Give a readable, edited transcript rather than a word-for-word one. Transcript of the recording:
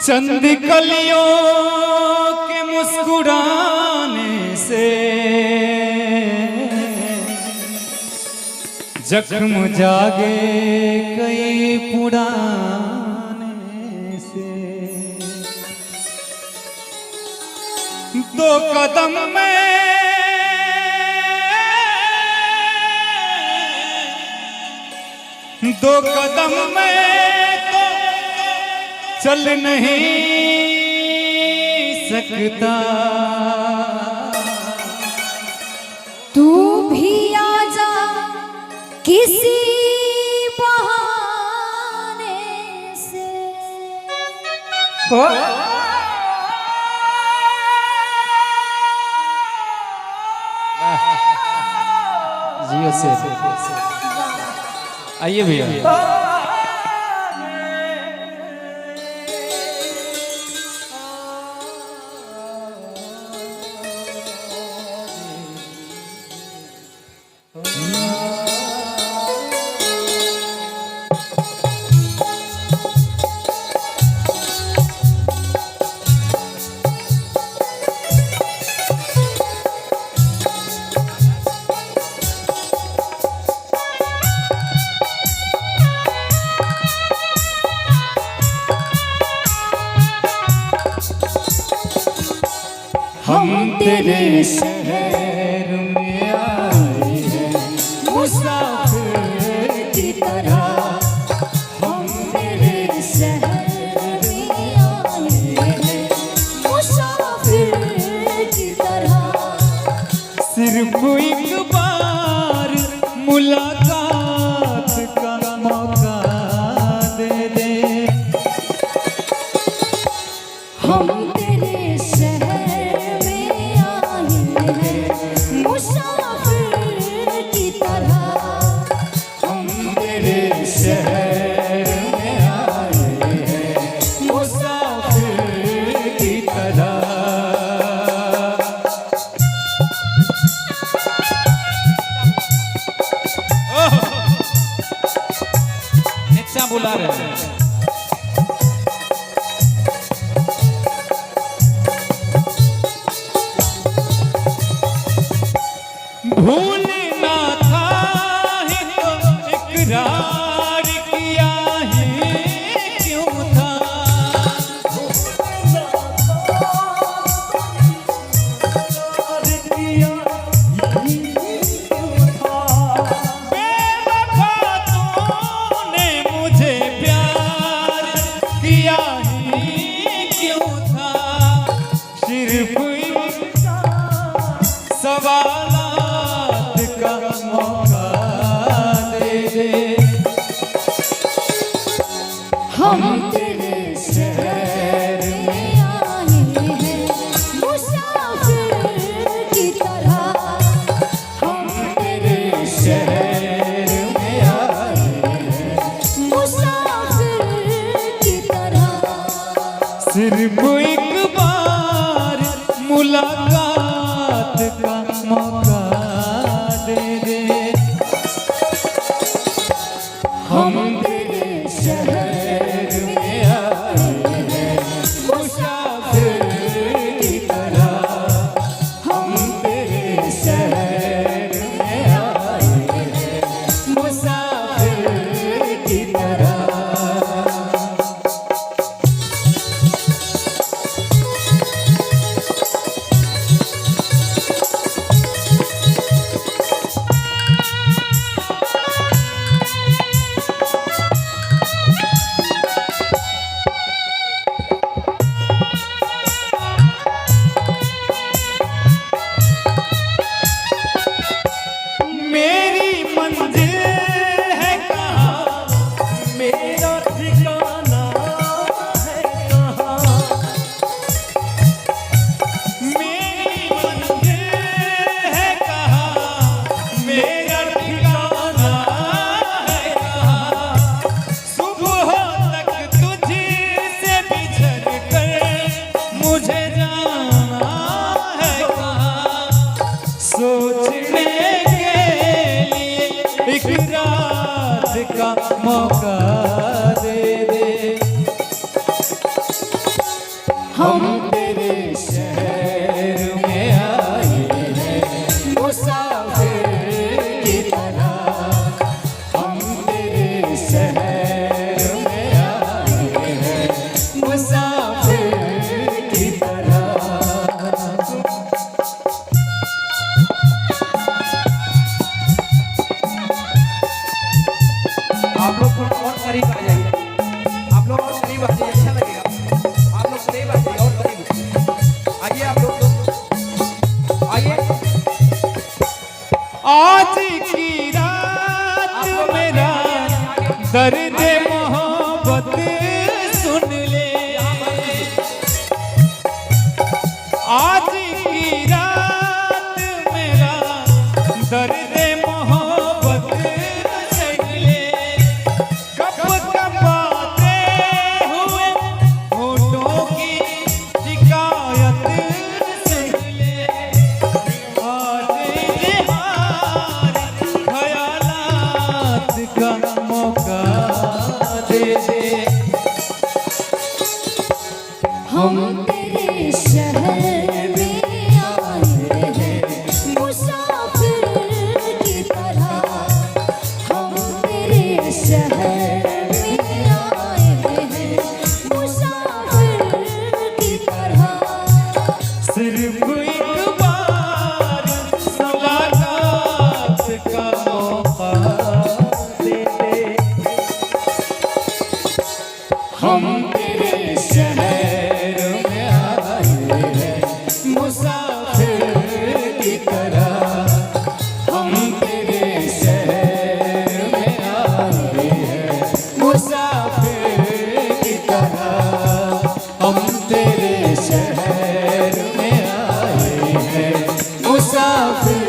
चंद कलियों के मुस्कुराने से जख्म जागे कई पुराने से। दो कदम में तो चल नहीं सकता, तू भी आजा किसी बहाने से। जियो से आइए भैया। हम तेरे शहर में आए हैं मुसाफिर की तरह। हम तेरे शहर में आए हैं मुसाफिर की तरह। सिर्फ एक बार मुलाकात का मौका दे दे। हम तेरे शहर में आए हैं मुसाफिर की तरह। हम तेरे शहर में आए हैं मुसाफिर की तरह। नेक्सा बुला रहे हैं। भूलना था ही तो इकरार किया ही क्यों था। बेवफा तूने मुझे प्यार किया ही क्यों था। सिर्फ सवालात का मौका दे दे। हम तेरे शहर में आए हैं मुसाफिर की तरह। हम तेरे शहर में आए हैं मुसाफिर की तरह। सिर्फ एक बार मुलाकात का मौका दे दे। हम तेरे शहर में आए हैं मुसाफिर की तरह। हम तेरे शहर में आए हैं मुसाफिर की तरह। हम तेरे शहर में आए हैं मुसाफिर की तरह। हम तेरे शहर में आए हैं मुसाफिर की तरह। आप लोग थोड़ा और करीब आ जाइए, आप लोग और करीब आ जाइए, अच्छा लगेगा। आप लोग करीब आ जाइए और करीब आइए, आप लोग आइए। आज की रात मेरा दर्द मोहब्बत सुन ले। आज की रात मेरा दर्द मोहब्बत सुन ले। कब कबाते हुए होठों की शिकायत सुन ले। आज हार ख्यालात का मौका दे दे। हम तेरे शहर में आए हैं मुसाफिर की तरह। हम तेरे शहर में आए हैं मुसाफिर की तरह। सिर्फ एक बार मुलाकात का मौका दे दे। हम तेरे शहर में आए हैं मुसाफिर की तरह। हम तेरे शहर में आए हैं मुसाफिर की तरह। हम तेरे शहर में आए हैं मुसाफिर